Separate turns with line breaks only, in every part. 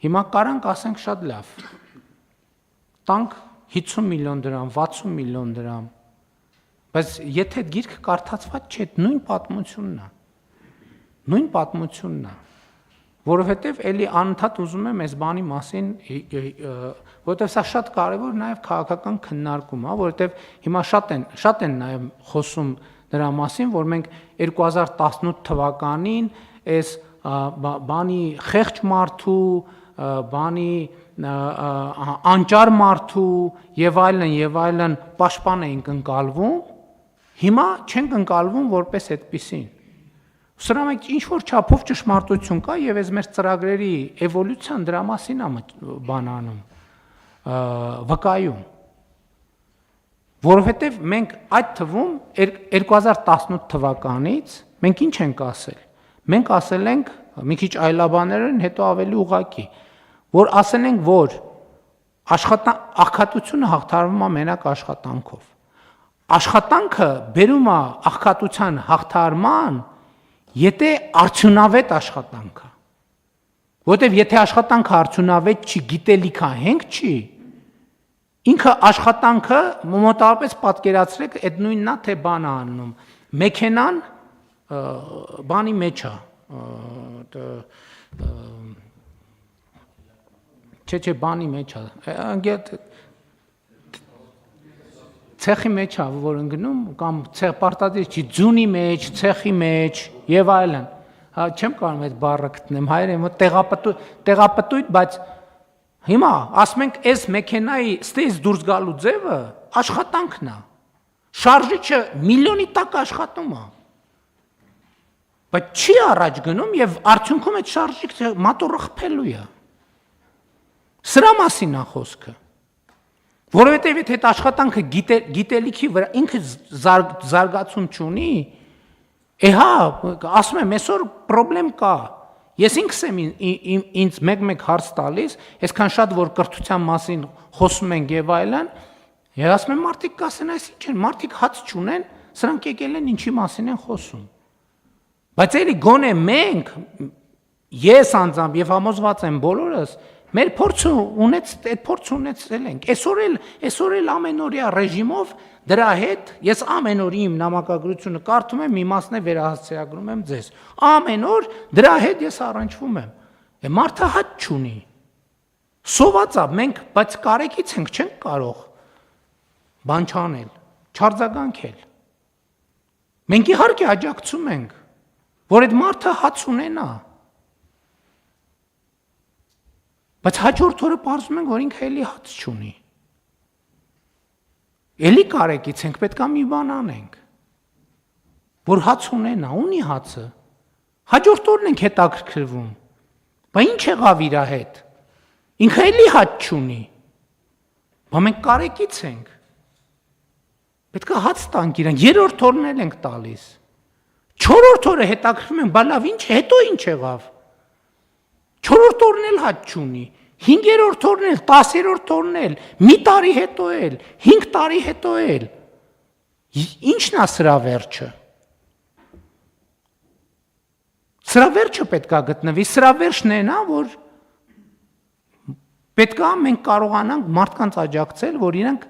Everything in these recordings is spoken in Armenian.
Հիմա կարանք ասենք շատ լավ։ Տանք 50 միլիոն դրամ, 60 միլիոն դրամ։ Բայց եթե գիրքը կարդացված չէ, նույն պատմությունն է։ Նույն պատմությունն է։ Որովհետև էլի անընդհատ ուզում եմ այս բանի մասին, որովհետև սա շատ կարևոր նաև քաղաքական քննարկում է, որովհետև հիմա շատ են նաև խոսում դրա մասին, որ մենք 2018 թվականին այս բանի խեղճ մարդու, բանի անճար մարդու եւ այլն պաշտպան էինք ընկալվում, հիմա չենք ընկալվում որպես այդպիսին։ Սրա մեջ ինչ որ չափով ճշմարտություն կա եւ այս մեր ծրագրերի էվոլյուցիան դրա մասին է բանանում, վկայում։ Որովհետեւ մենք այդ թվում 2018 թվականից մենք ինչ ենք ասել։ Մենք ասել ենք մի քիչ այլաբաներն, հետո ավելի ուղղակի, որ ասել ենք, որ աղքատությունը հաղթարվում է մենակ աշխատանքով։ Աշխատանքը բերում է աղքատության հաղթարման, եթե արդյունավետ աշխատանք է։ Որտեւ եթե աշխատանքը արդյունավետ չի, գիտելիքա հենք չի, ինքը աշխատանքը մոտավորապես պատկերացրեք, այդ նույնն է, թե բան անում։ Մեքենան բանի մեջ է, չէ, բանի մեջ է, ցեխի մեջ է, որ ընկնում, կամ պարտադիր չի, ձունի մեջ, ցեխի մեջ եւ այլն։ Չեմ կարող այդ բառը գտնեմ, հայերեն տեղապտույտ, բայց հիմա ասում ենք, այս մեքենայի ստեյս դուրս գալու ձևը աշխատանքն է։ Շարժիչը միլիոնի տակ աշխատում է։ Բայց չի առաջ գնում եւ արդյունքում այդ շարժիչը մատորը խփելու է։ Սրա մասին է խոսքը։ Որովհետև եթե այդ աշխատանքը գիտելիքի վրա ինքը զարգացում չունի, հա, ասում եմ, այսօր պրոբլեմ կա։ Ես ինքս եմ ինձ մեկ հարց տալիս, այսքան շատ որ կրթության մասին խոսում ենք եւ այլն, ես ասում եմ մարդիկ կասեն, այս ինչ են, մարդիկ հաց չունեն, սրանք եկել են ինչի մասին են խոսում։ Բայց էլի գոնե մենք, ես անձամբ եւ համոզված եմ բոլորս, մեր փորձը ունեցել ենք։ Այսօր էլ ամենօրյա ռեժիմով դրա հետ ես ամեն օր իմ նամակագրությունը կարդում եմ, իմաստն է վերահասցեագրում եմ ձեզ։ Ամեն օր դրա հետ ես առնչվում եմ։ Մարդը հաց չունի։ Սոված է, մենք բայց կարեկից ենք, չենք կարող բան չանել, չարձագանքել։ Մենք իհարկե աջակցում ենք, որ այդ մարդը հաց ունենա։ Բայց հաջորդ օրը պարզում ենք, որ ինքը էլի հաց չունի։ Էլի կարեկից ենք, պետք է մի բան անենք, որ հաց ունենա, ունի հացը։ Հաջորդ օրն ենք հետաքրքրվում։ Բա ինչ եղավ իր հետ։ Ինքը էլի հաց չունի։ Բա մենք կարեկից ենք։ Պետք է հաց տանք իրեն, երրորդ օրն էլ ենք տալիս։ Չորրորդ օրը հետաքրքրվում ենք, բա լավ, ինչ, հետո ինչ եղավ։ Չորրորդ օրն էլ հաց չունի, 5-րդ օրն էլ, 10-րդ օրն էլ, մի տարի հետո էլ, 5 տարի հետո էլ։ Ինչն է սրա վերջը։ Սրա վերջը պետք է գտնվի, սրա վերջն է նա, որ պետք է մենք կարողանանք մարդկանց աջակցել, որ իրանք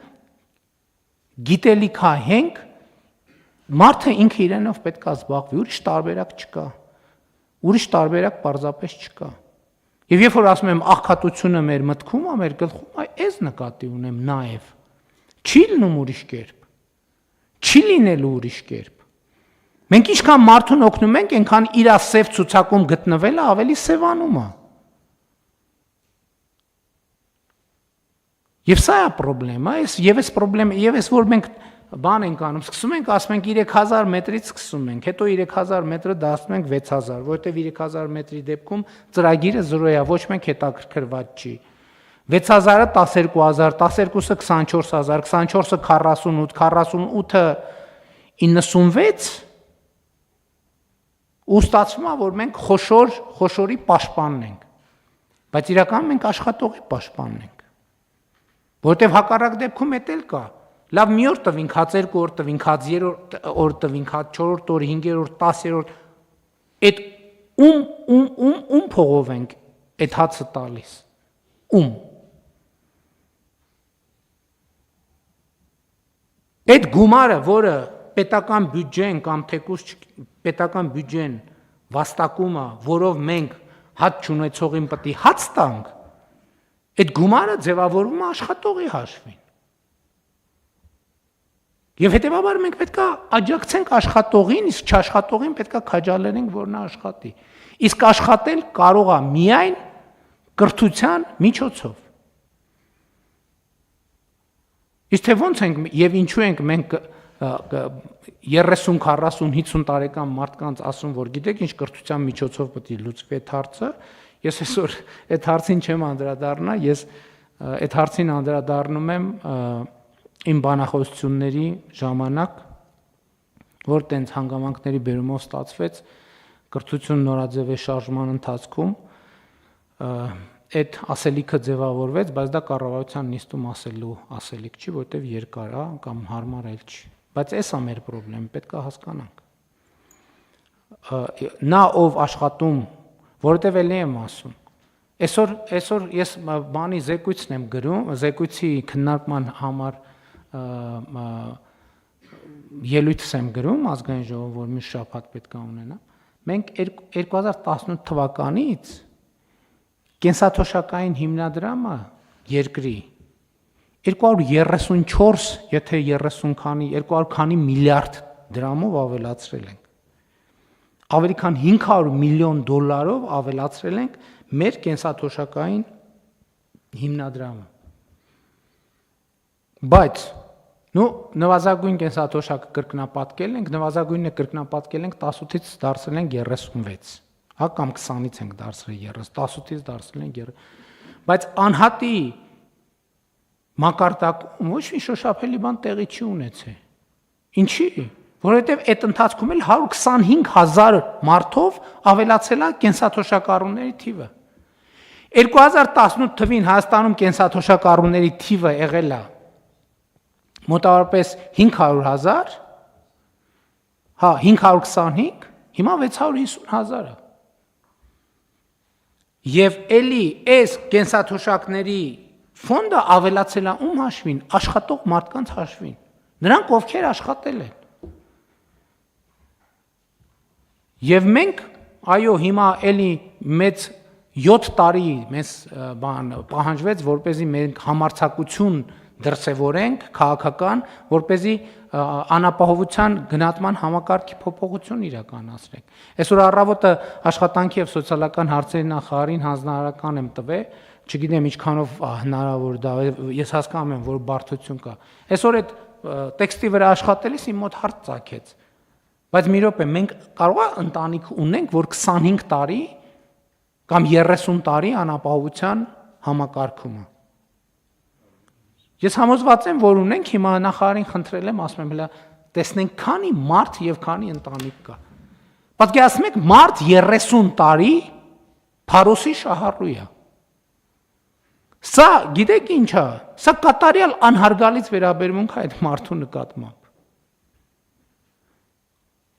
գիտելիքահենք, մարդը ինքը իրենով պետք է զբաղվի, ուրիշ տարբերակ չկա, ուրիշ տարբերակ պարզապես չկա։ Եվ երբ որ ասում եմ աղքատությունը մեր մտքում է, մեր գլխում է, այս նկատի ունեմ նաև, չի լինում ուրիշ կերպ, չի լինելու ուրիշ կերպ։ Մենք ինչքան մարդուն օգնում ենք, այնքան իր սև ցուցակում գտնվելը ավելի սևանում է։ Եվ սա է պրոբլեմը, եւ այս պրոբլեմը, եւ այս որ մենք բան ենք անում, սկսում ենք, ասում ենք 3000 մետրից սկսում ենք, հետո 3000 մետրը դասում ենք 6000, որովհետև 3000 մետրի դեպքում ծրագիրը 0 է, ոչ մեկ հետաքրքրված չի։ 6000-ը 12000, 12-ը 24000, 24-ը 48, 48-ը 96, ու ստացվում է, որ մենք խոշորի պաշտպանն ենք, բայց իրականում մենք աշխատողի պաշտպանն ենք, որովհետև հակառակ դեպքում էտել կա։ Լավ մի օր տվինք, հաց 2 օր տվինք, հաց 3 օր տվինք, հաց 4 օր, 5-րդ, 10-րդ, այդ ում փողով ենք այդ հացը տալիս։ Ում։ Այդ գումարը, որը պետական բյուջեն կամ թեկուզ պետական բյուջեն վաստակումը, որով մենք հաց չունեցողին պետք է հաց տանք, այդ գումարը ձևավորվում է աշխատողի հաշվին։ Եվ հետևաբար մենք պետք է աջակցենք աշխատողին, իսկ չաշխատողին պետք է քաջալերենք, որ նա աշխատի։ Իսկ աշխատել կարող է միայն կրթության միջոցով։ Իսկ թե ոնց ենք եւ ինչու ենք մենք 30, 40, 50 տարեկան մարդկանց ասում, որ գիտեք ինչ կրթության միջոցով պետք է լուծվի այդ հարցը, ես այսօր այդ հարցին չեմ անդրադառնա, ես այդ հարցին անդրադառնում եմ իմ բանախոսությունների ժամանակ, որ տենց հանգամանքների բերումով ստացվեց կրթություն նորաձևի շարժման ընթացքում այդ ասելիքը ձևավորվեց, բայց դա կառավարության նիստում ասելու ասելիք չի, որտեվ երկար է կամ հարմար էլ չի։ Բայց էս է մեր խնդրեմը, պետք է հասկանանք։ Նա ով աշխատում, որովհետև էլի եմ ասում, այսօր ես բանի զեկույցն եմ գրում, զեկույցի քննարկման համար ելույթս եմ գրում ազգային ժողով, որ մի շաբաթ պետք է ունենա։ Մենք 2018 թվականից կենսաթոշակային հիմնադրամը երկրի 234, եթե 30 քանի, 200 քանի միլիարդ դրամով ավելացրել ենք։ Ավելի քան 500 միլիոն դոլարով ավելացրել ենք մեր կենսաթոշակային հիմնադրամը։ Բայց նվազագույն կենսաթոշակը կրկնապատկել ենք, նվազագույնը կրկնապատկել ենք 18-ից դարձրել ենք 36, հա կամ 20-ից ենք դարձրել 30, 18-ից դարձրել ենք 30։ Բայց անհատի մակարդակում ոչ մի շոշափելի բան տեղի չի ունեցել։ Ինչի՞։ Որովհետև այդ ընթացքում էլ 125,000 մարդով ավելացել է կենսաթոշակառուների թիվը։ 2018 թվին Հայաստանում կենսաթոշակառուների թիվը եղել է մոտավորապես 500,000, հա 525, հիմա 650,000 է։ Եվ էլի այս կենսաթոշակների ֆոնդը ավելացել է ում հաշվին, աշխատող մարդկանց հաշվին, նրանք ովքեր աշխատել են։ Եվ մենք, այո, հիմա էլի մեծ 7 տարի մեզ պահանջվեց, որպեսզի մենք համարձակություն դրսևորենք քաղաքական, որպեսզի անապահովության գնահատման համակարգի փոփոխություն իրականացնենք։ Այսօր առավոտը աշխատանքի եւ սոցիալական հարցերի նախարարին հանձնարարական եմ տվել, չգիտեմ ինչքանով հնարավոր դա, ես հասկանում եմ, որ բարդություն կա։ Այսօր այդ տեքստի վրա աշխատելիս իմ մոտ հարց ծագեց։ Բայց մի րոպե, մենք կարող է ընտանիք ունենք, որ 25 տարի կամ 30 տարի անապահովության համակարգում է։ Ես համոզված եմ, որ ունենք, հիմա նախարարին խնդրել եմ, ասում եմ, հələ տեսնենք քանի մարդ եւ քանի ընտանիք կա։ Պատկերացնեք, մարդ 30 տարի փարոսի շահառու է։ Սա, գիտեք ինչ է, սա կատարյալ անհարգալից վերաբերմունք է այդ մարդու նկատմամբ։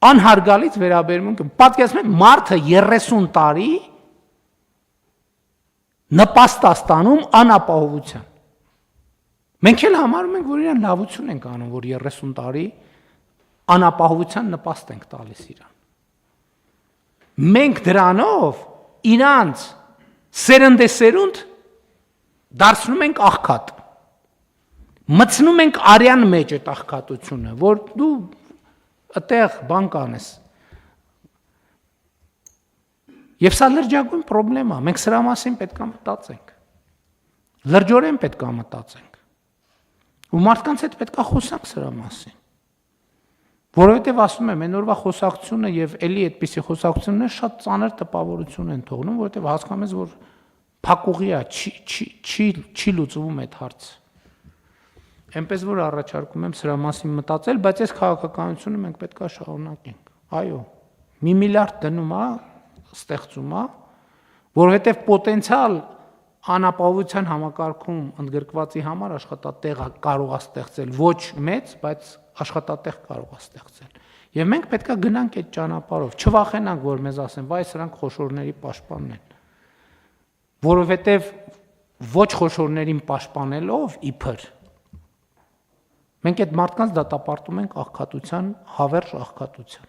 Անհարգալից վերաբերմունք, պատկերացնեք, մարդը 30 տարի նպաստ է ստանում անապահովության։ Մենք էլ համարում ենք, որ իրան լավություն ենք անում, որ 30 տարի անապահովության նպաստ ենք տալիս իրան։ Մենք դրանով իրանց սերնդեսերունդ դարձնում ենք աղքատ։ Մտցնում ենք արյան մեջ այդ աղքատությունը, որ դու այդտեղ բան կանես։ Եվ սա լրջագույն խնդրեմ է, մենք սրա մասին պետք է մտածենք։ Լրջորեն պետք է մտածենք։ Ու մարդկանց հետ պետք է խոսանք սրա մասին։ Որովհետև ասում եմ, այն օրվա խոսակցությունը եւ էլի այդպիսի խոսակցությունները շատ ծանր տպավորություն են թողնում, որովհետև հասկանում ես, որ փակուղի է, չի լուծվում այդ հարցը։ Այնպես որ առաջարկում եմ սրա մասին մտածել, բայց այս քաղաքականությունը մենք պետք է շարունակենք։ Այո, 1 միլիարդ դնում է, ստեղծում է, որովհետև պոտենցիալ անապահովության համակարգում ընդգրկվածի համար աշխատատեղ կարող է ստեղծել ոչ մեծ, բայց աշխատատեղ կարող է ստեղծել։ Եվ մենք պետք է գնանք այդ ճանապարհով, չվախենանք, որ մեզ ասեն, վայ, սրանք խոշորների պաշտպանն են։ որովհետև ոչ խոշորներին պաշտպանելով իբր մենք այդ մարդկանց դատապարտում ենք աղքատության, հավերժ աղքատության։